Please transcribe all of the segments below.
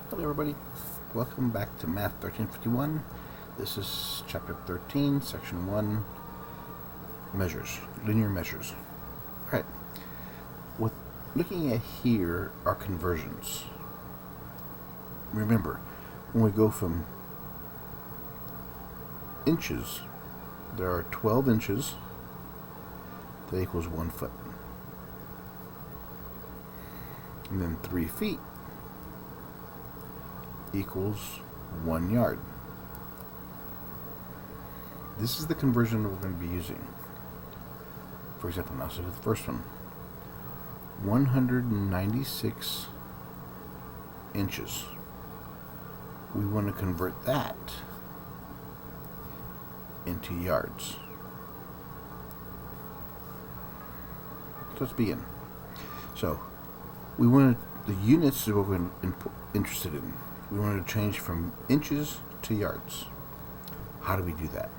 Hello everybody, welcome back to Math 1351. This is chapter 13, section 1, measures, linear measures. Alright, what looking at here are conversions. Remember, when we go from inches, there are 12 inches, that equals 1 foot. And then 3 feet equals 1 yard. This is the conversion that we're going to be using. For example, now, so the first one, 196 inches. We want to convert that into yards. So let's begin. So we want the units that we're interested in. We want to change from inches to yards. How do we do that?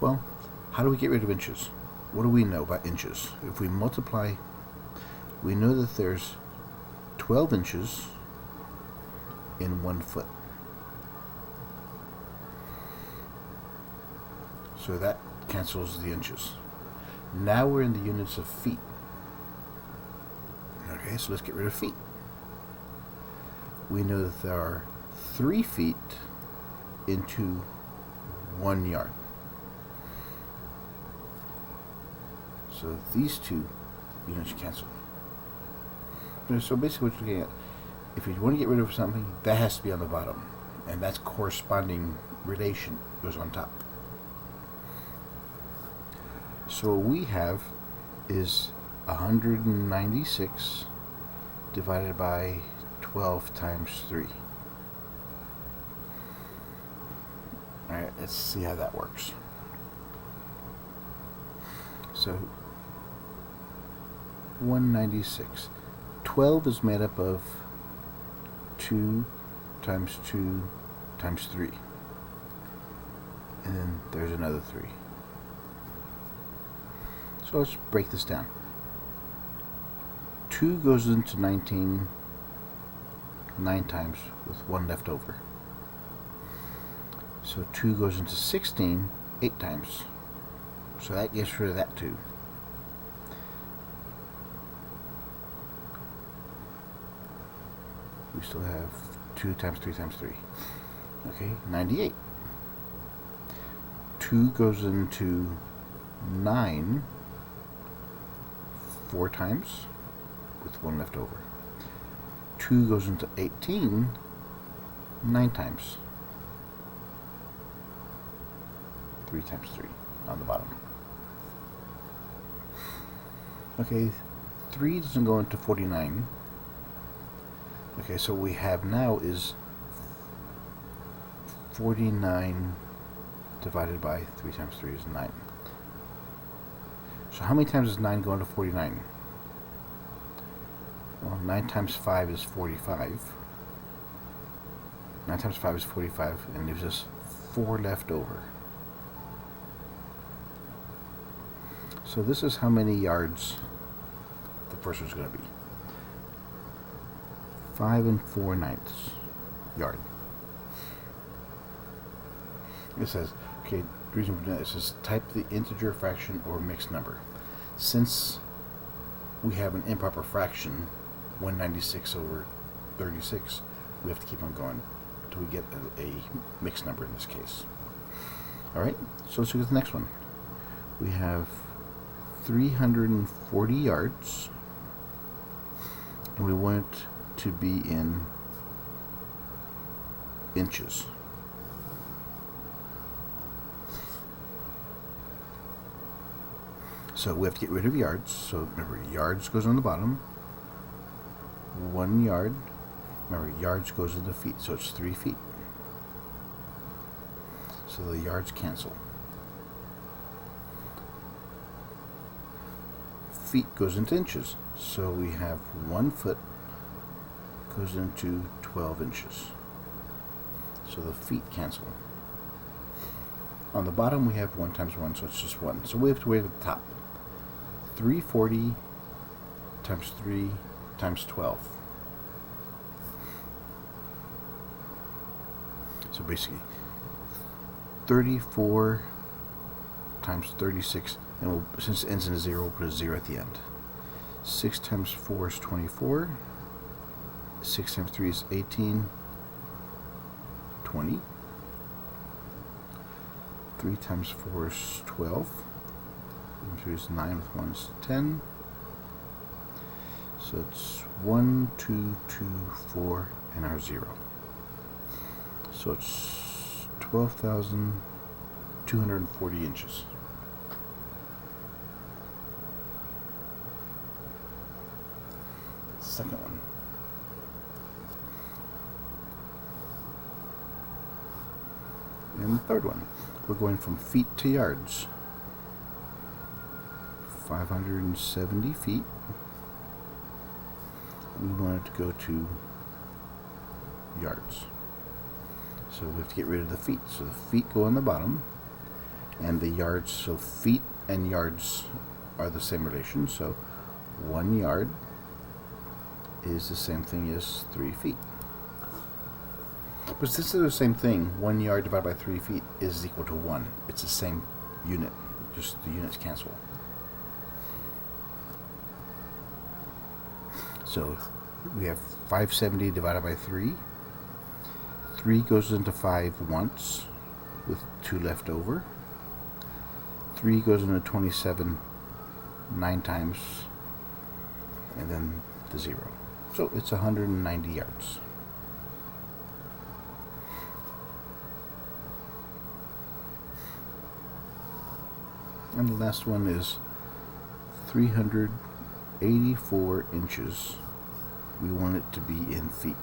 Well, how do we get rid of inches? What do we know about inches? If we multiply, we know that there's 12 inches in 1 foot. So that cancels the inches. Now we're in the units of feet. Okay, so let's get rid of feet. We know that there are 3 feet into 1 yard. So these two units cancel. So basically what you're looking at, if you want to get rid of something, that has to be on the bottom. And that's corresponding relation goes on top. So what we have is 196 divided by 12 times 3. Alright, let's see how that works. So 196. 12 is made up of 2 times 2 times 3. And then there's another 3. So let's break this down. 2 goes into 19 9 times with 1 left over. So 2 goes into 16 8 times. So that gets rid of that 2. We still have 2 times 3 times 3. Okay, 98. 2 goes into 9 4 times with 1 left over. 2 goes into 18 9 times. 3 times 3 on the bottom. Okay, 3 doesn't go into 49. Okay, so what we have now is 49 divided by 3 times 3 is 9. So how many times does 9 go into 49? Well, 9 times 5 is 45. 9 times 5 is 45 and leaves us 4 left over. So this is how many yards the first one's going to be. 5 4/9 yard. It says, okay, the reason we're doing this is type the integer, fraction, or mixed number. Since we have an improper fraction, 196 over 36, we have to keep on going until we get a mixed number in this case. Alright, so let's look at the next one. We have 340 yards, and we want it to be in inches. So we have to get rid of yards. So remember, yards goes on the bottom. 1 yard. Remember, yards goes into feet, so it's 3 feet. So the yards cancel. Feet goes into inches. So we have 1 foot goes into 12 inches. So the feet cancel. On the bottom we have 1 times 1, so it's just 1. So we have to wait at the top. 340 times 3 times 12. So basically, 34 times 36, and since it ends in a 0, we'll put a 0 at the end. 6 times 4 is 24. 6 times 3 is 18. 20. 3 times 4 is 12. 3 is 9 with 1 is 10. So it's 1, 2, 2, 4, and our 0. So it's 12,240 inches. Second one. And the third one. We're going from feet to yards. 570 feet. We wanted to go to yards. So we have to get rid of the feet. So the feet go on the bottom, and the yards, so feet and yards are the same relation. So 1 yard is the same thing as 3 feet. But since they're the same thing, 1 yard divided by 3 feet is equal to 1. It's the same unit, just the units cancel. So we have 570 divided by 3. 3 goes into 5 once, with 2 left over. 3 goes into 27 9 times, and then the 0. So it's 190 yards. And the last one is 384 inches. We want it to be in feet.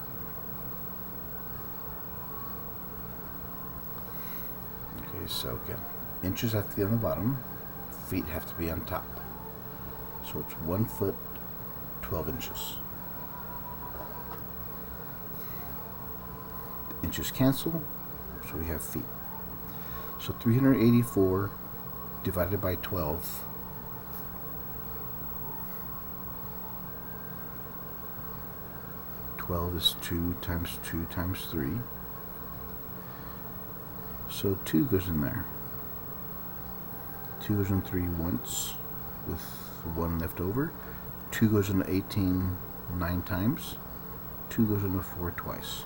Okay, so again, inches have to be on the bottom, feet have to be on top. So it's 1 foot, 12 inches. Inches cancel, so we have feet. So 384 divided by 12 . 12 is 2 times 2 times 3. So 2 goes in there. 2 goes in 3 once with 1 left over. 2 goes into 18 9 times. 2 goes into 4 twice.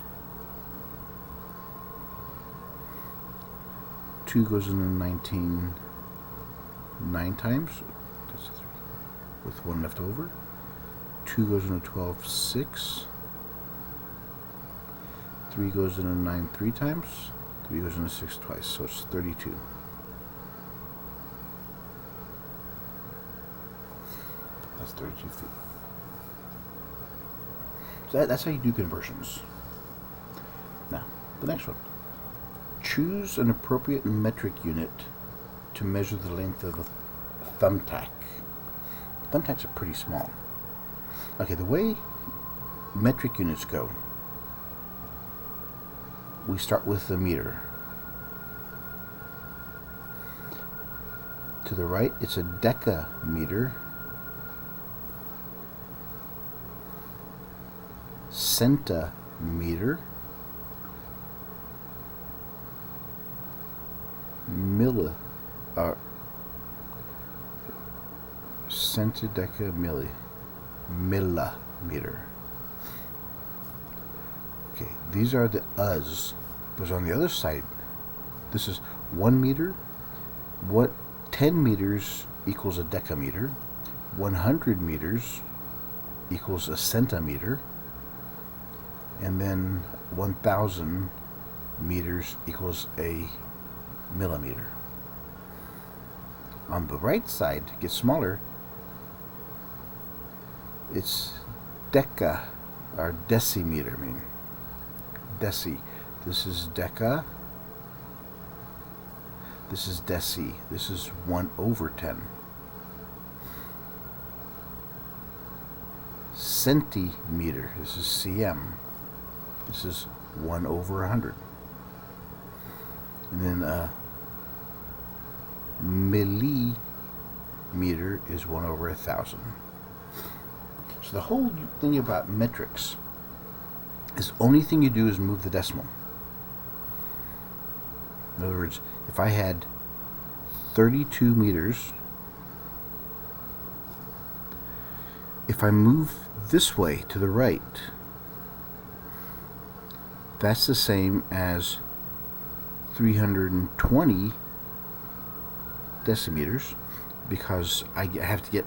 2 goes into 19 9 times. That's 3. With 1 left over. 2 goes into 12 6. 3 goes into 9 3 times. 3 goes into 6 twice, so it's 32. That's 32 feet. So that's how you do conversions. Now, the next one. Choose an appropriate metric unit to measure the length of a thumbtack. Thumbtacks are pretty small. Okay, the way metric units go, we start with the meter. To the right, it's a decameter. Centimeter. Millimeter. Okay, these are the Us. But on the other side, this is 1 meter. What 10 meters equals a decameter. 100 meters equals a centimeter. And then 1,000 meters equals a millimeter. On the right side, it gets smaller. It's deca, or decimeter, I mean. Deci. This is deca. This is deci. This is 1/10. Centimeter. This is cm. This is 1/100. And then millimeter is 1/1000. So the whole thing about metrics is the only thing you do is move the decimal. In other words, if I had 32 meters, if I move this way to the right, that's the same as 320 decimeters, because I have to get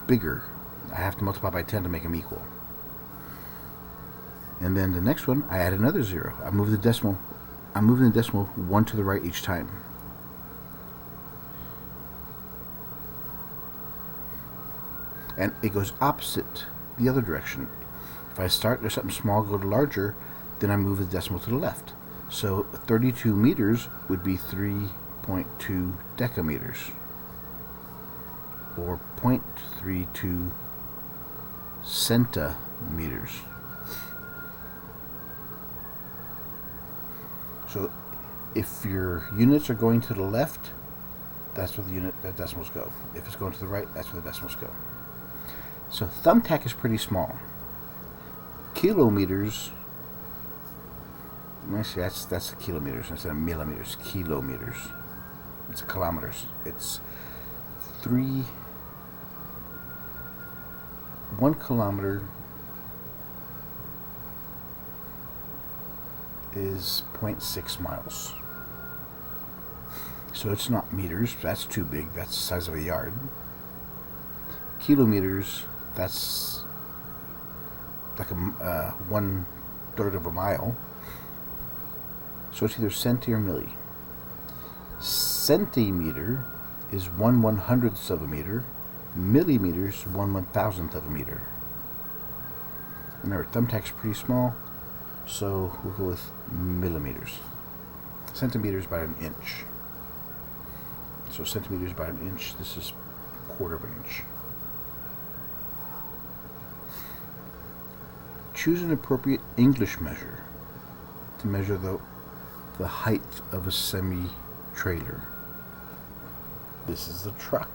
bigger. I have to multiply by 10 to make them equal. And then the next one, I add another 0. I'm moving the decimal 1 to the right each time. And it goes opposite the other direction. If I start with something small, go to larger, then I move the decimal to the left. So 32 meters would be 3.2 decameters, or 0.32 centimeters. So if your units are going to the left, that's where the decimals go. If it's going to the right, that's where the decimals go. So thumbtack is pretty small. Kilometers, actually that's kilometers instead of millimeters. Kilometers. It's kilometers. It's 1 kilometer is 0.6 miles. So it's not meters, that's too big, that's the size of a yard. Kilometers, that's like a 1/3 of a mile. So it's either centi or milli. Centimeter is 1/100th of a meter. Millimeters, 1/1000th of a meter. Remember, thumbtack's pretty small, so we'll go with millimeters. Centimeters by an inch. So centimeters by an inch, this is 1/4 of an inch. Choose an appropriate English measure to measure the height of a semi-trailer. This is the truck.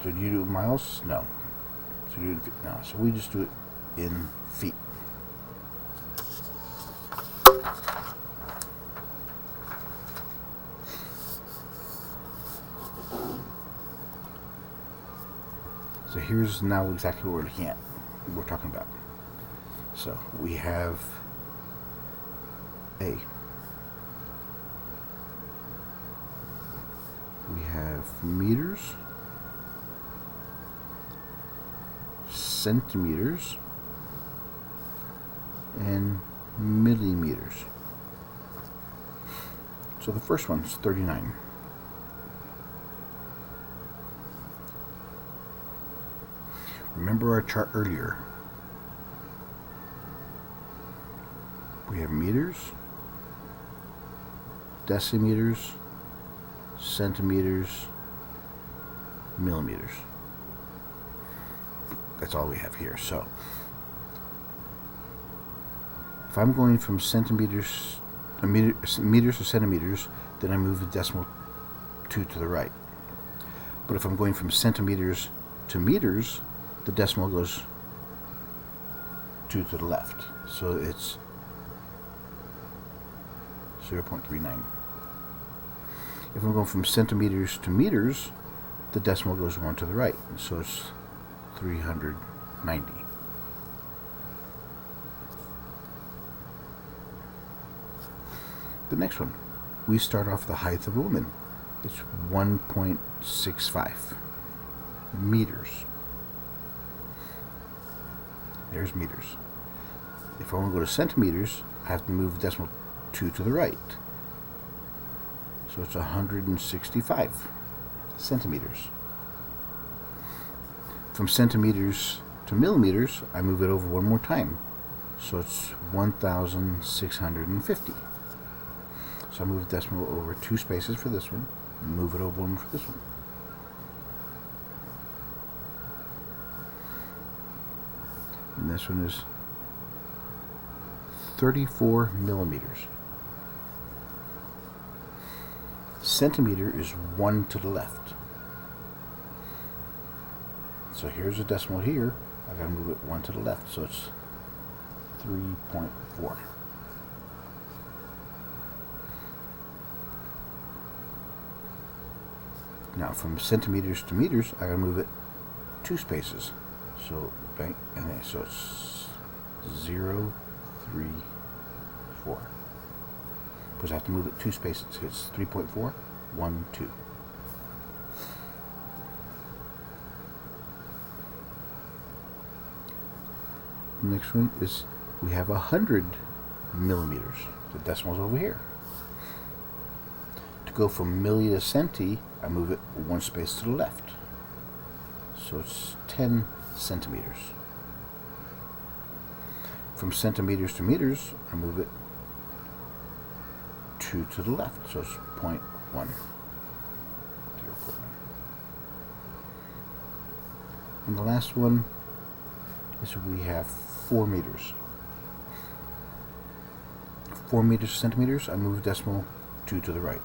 So do you do it in miles? No. So you do it in feet? No. So we just do it in feet. So here's now exactly what we're looking at, what we're talking about. So we have A. We have meters, centimeters, and millimeters. So the first one's 39. Remember our chart earlier. We have meters, decimeters, centimeters, millimeters. That's all we have here. So if I'm going from centimeters, meters to centimeters, then I move the decimal 2 to the right. But if I'm going from centimeters to meters, the decimal goes 2 to the left. So it's 0.39. If I'm going from centimeters to meters, the decimal goes 1 to the right. So it's 390. The next one, we start off the height of a woman. It's 1.65 meters. There's meters. If I want to go to centimeters, I have to move the decimal 2 to the right. So it's 165 centimeters. From centimeters to millimeters, I move it over one more time. So it's 1,650. So I move the decimal over 2 spaces for this one, move it over 1 for this one. And this one is 34 millimeters. Centimeter is 1 to the left. So here's a decimal here. I gotta move it 1 to the left, so it's 3.4. Now from centimeters to meters, I gotta move it 2 spaces. So bang, and then, so it's 0, 3, 4. Because I have to move it 2 spaces. It's 3.4, 1, 2. The next one is we have 100 millimeters. The decimal's over here. To go from milli to centi, I move it 1 space to the left. So it's 10 centimeters. From centimeters to meters, I move it 2 to the left. So it's 0.1. 0.1. And the last one is we have 4 meters. 4 meters to centimeters, I move decimal 2 to the right.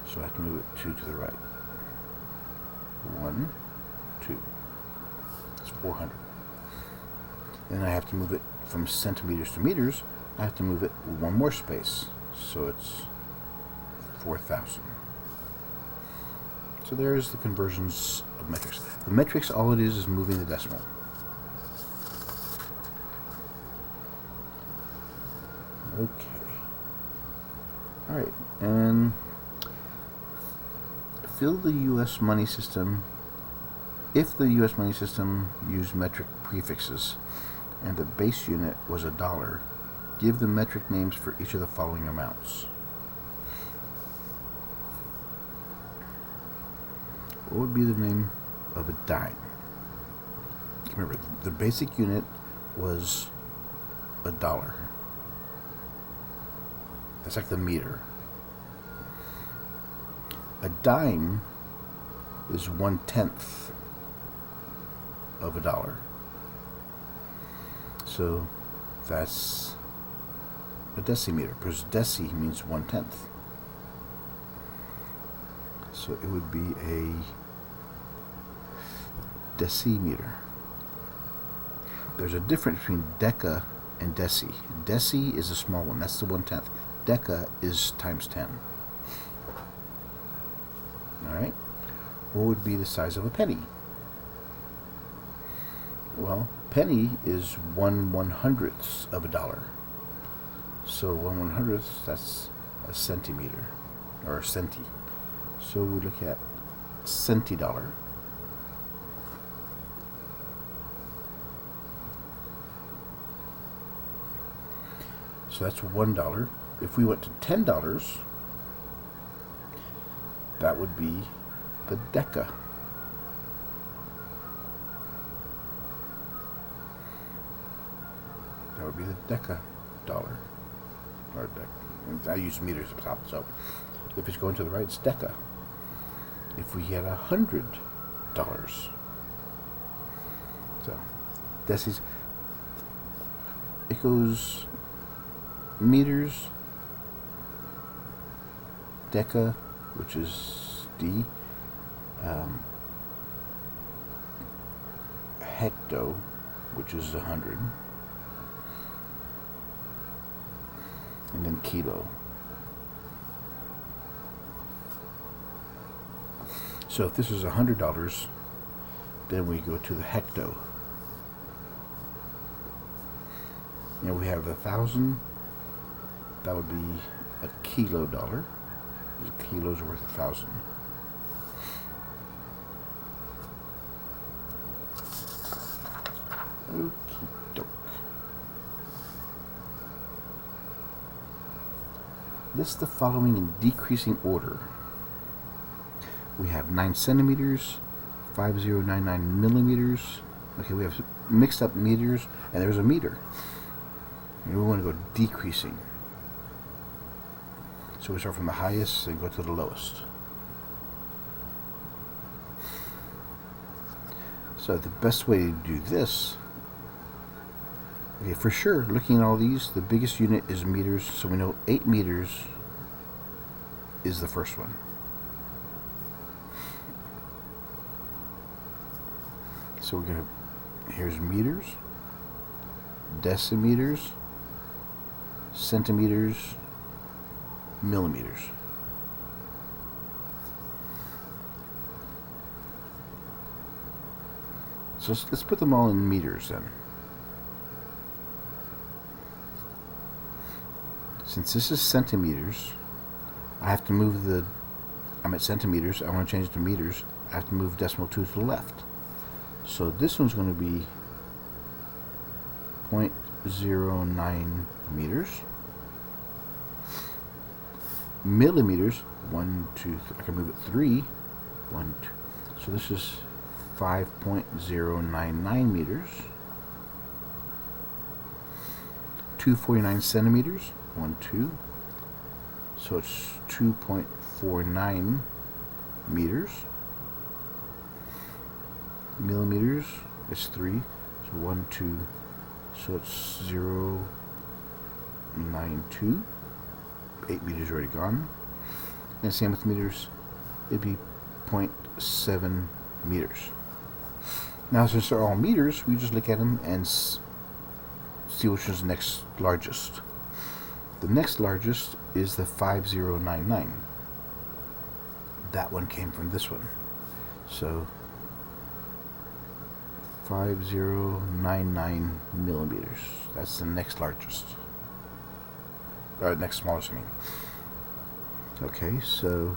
So I have to move it 2 to the right. 1, 2. That's 400. And I have to move it from centimeters to meters. I have to move it 1 more space. So it's 4,000. So there's the conversions of metrics. The metrics, all it is moving the decimal. Okay. All right, and fill the U.S. money system. If the U.S. money system used metric prefixes and the base unit was $1, give the metric names for each of the following amounts. What would be the name of a dime? Remember, the basic unit was $1. That's like the meter. A dime is 1/10 of $1. So that's a decimeter, because deci means 1/10. So it would be a decimeter. There's a difference between deca and deci. Deci is a small one, that's the 1/10. Deca is times 10. Alright? What would be the size of a penny? Well, penny is 1/100th of $1. So 1/100th, that's a centimeter, or a centi. So we look at $centi. So that's $1. If we went to $10, that would be the deca. That would be the deca dollar. Or I use meters up top, so if it's going to the right, it's deca. If we had $100, so decis, it goes meters, deca, which is D, hecto, which is 100, and then kilo. So if this is $100, then we go to the hecto. And we have 1,000. That would be a kilo dollar. A kilo's worth 1,000. Okie doke. List the following in decreasing order. We have 9 centimeters, 5099 millimeters. Okay, we have mixed up meters, and there's a meter. And we want to go decreasing. So we start from the highest and go to the lowest. So the best way to do this, okay, for sure, looking at all these, the biggest unit is meters, so we know 8 meters is the first one. So we're going to, here's meters, decimeters, centimeters, millimeters. So let's put them all in meters then. Since this is centimeters, I have to move I'm at centimeters, I want to change it to meters, I have to move decimal 2 to the left. So this one's going to be 0.09 meters. Millimeters, 1, 2, 3, I can move it 3, 1, 2. So this is 5.099 meters. 249 centimeters, 1, 2. So it's 2.49 meters. Millimeters is 3. So 1, 2. So it's 0.92. 8 meters already gone. And same with meters, it'd be 0.7 meters. Now, since they're all meters, we just look at them and see which is the next largest. The next largest is the 5099. That one came from this one. So 5099 millimeters. That's the next largest. Or next smallest, I mean. Okay, so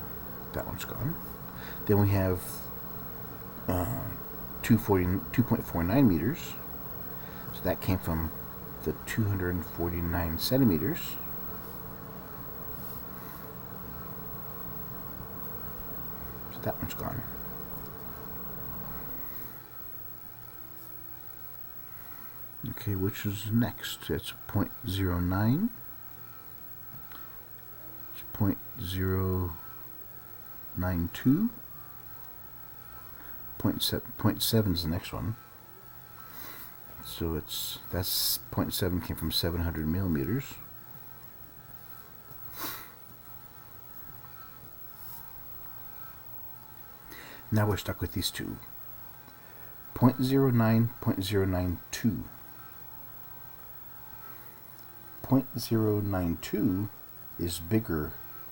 that one's gone. Then we have 2.49 meters. So that came from the 249 centimeters. So that one's gone. Okay, which is next? It's 0.09. It's 0.092. 0.7 is the next one. So that's 0.7 came from 700 millimeters. Now we're stuck with these two. 0.09, 0.092. 0.092 is bigger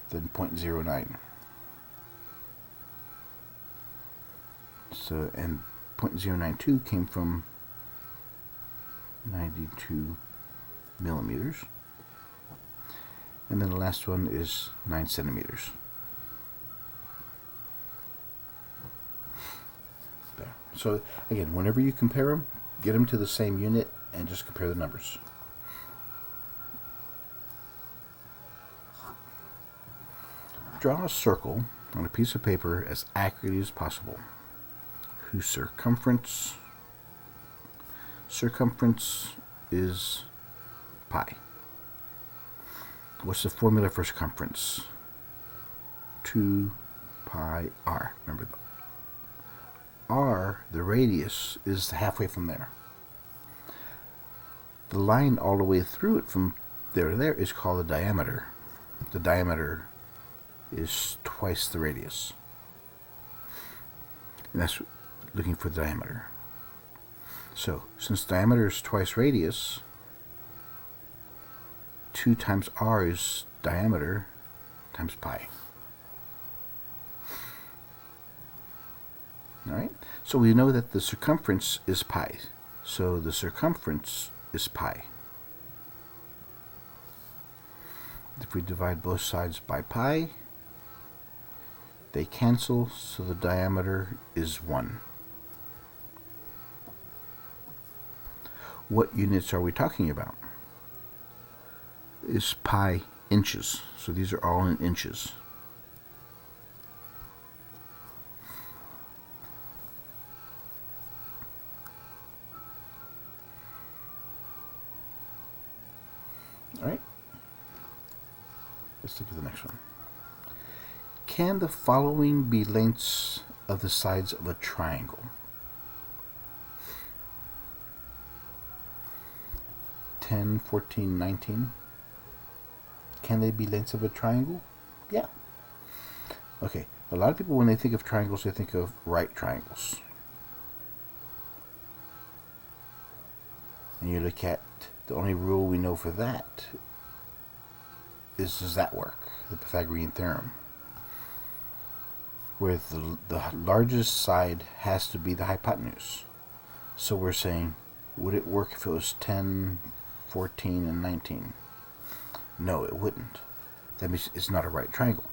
than 0.09. So, and 0.092 came from 92 millimeters. And then the last one is 9 centimeters. There. So again, whenever you compare them, get them to the same unit and just compare the numbers. Draw a circle on a piece of paper as accurately as possible, whose circumference is pi. What's the formula for circumference? 2 pi r. Remember, the r, the radius, is halfway from there. The line all the way through it from there to there is called the diameter. The diameter is twice the radius. And that's looking for the diameter. So, since diameter is twice radius, 2 times r is diameter times pi. Alright? So we know that the circumference is pi. So the circumference is pi. If we divide both sides by pi, they cancel, so the diameter is 1. What units are we talking about? Is pi inches? So these are all in inches. All right. Let's look at the next one. Can the following be lengths of the sides of a triangle? (10, 14, 19). Can they be lengths of a triangle? Yeah. Okay, a lot of people, when they think of triangles, they think of right triangles. And you look at the only rule we know for that is, does that work? The Pythagorean theorem, where the largest side has to be the hypotenuse. So we're saying, would it work if it was 10, 14, and 19? No, it wouldn't. That means it's not a right triangle.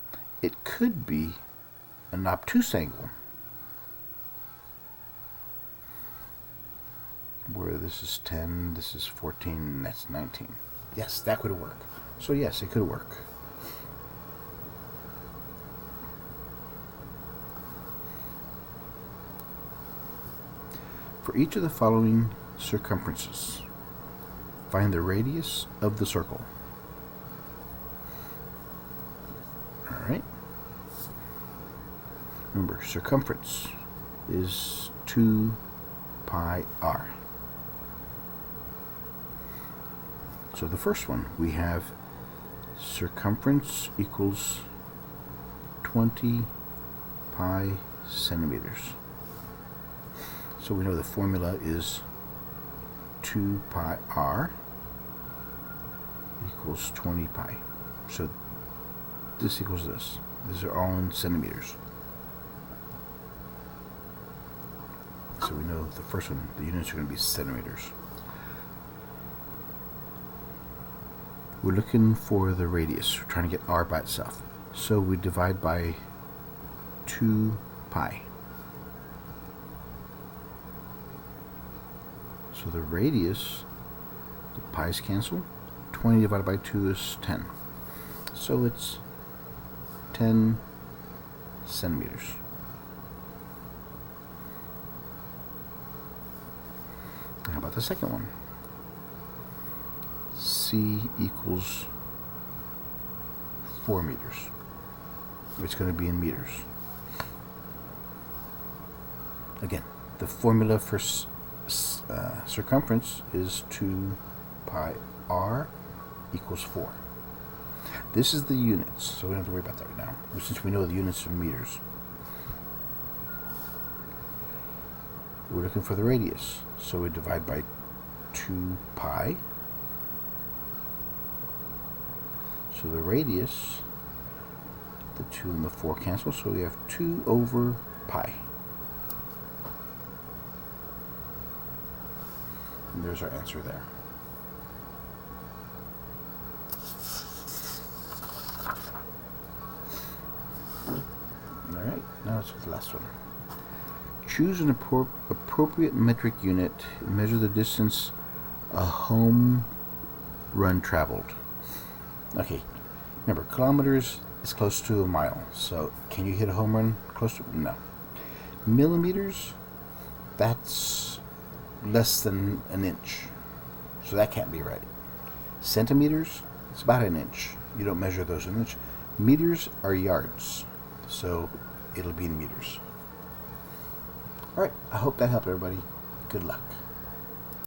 It could be an obtuse angle, where this is 10, this is 14, and that's 19. Yes, that could work. So yes, it could work. For each of the following circumferences, find the radius of the circle. Alright. Remember, circumference is 2 pi r. So the first one, we have circumference equals 20 pi centimeters. So we know the formula is 2 pi r equals 20 pi. So this equals this. These are all in centimeters. So we know the first one, the units are going to be centimeters. We're looking for the radius. We're trying to get r by itself. So we divide by 2 pi. So the radius, the pi's cancel. 20 divided by 2 is 10. So it's 10 centimeters. How about the second one? C equals 4 meters. It's going to be in meters. Again, the formula for circumference is 2 pi r equals 4. This is the units, so we don't have to worry about that right now, since we know the units are meters. We're looking for the radius, so we divide by 2 pi. So the radius, the 2 and the 4 cancel, so we have 2 over pi. And there's our answer there. Alright, now let's look at the last one. Choose an appropriate metric unit and measure the distance a home run traveled. Okay, remember, kilometers is close to a mile, so can you hit a home run close to? No. Millimeters, that's less than an inch, so that can't be right. Centimeters, it's about an inch. You don't measure those in inch. Meters are yards, so it'll be in meters. Alright, I hope that helped everybody. Good luck.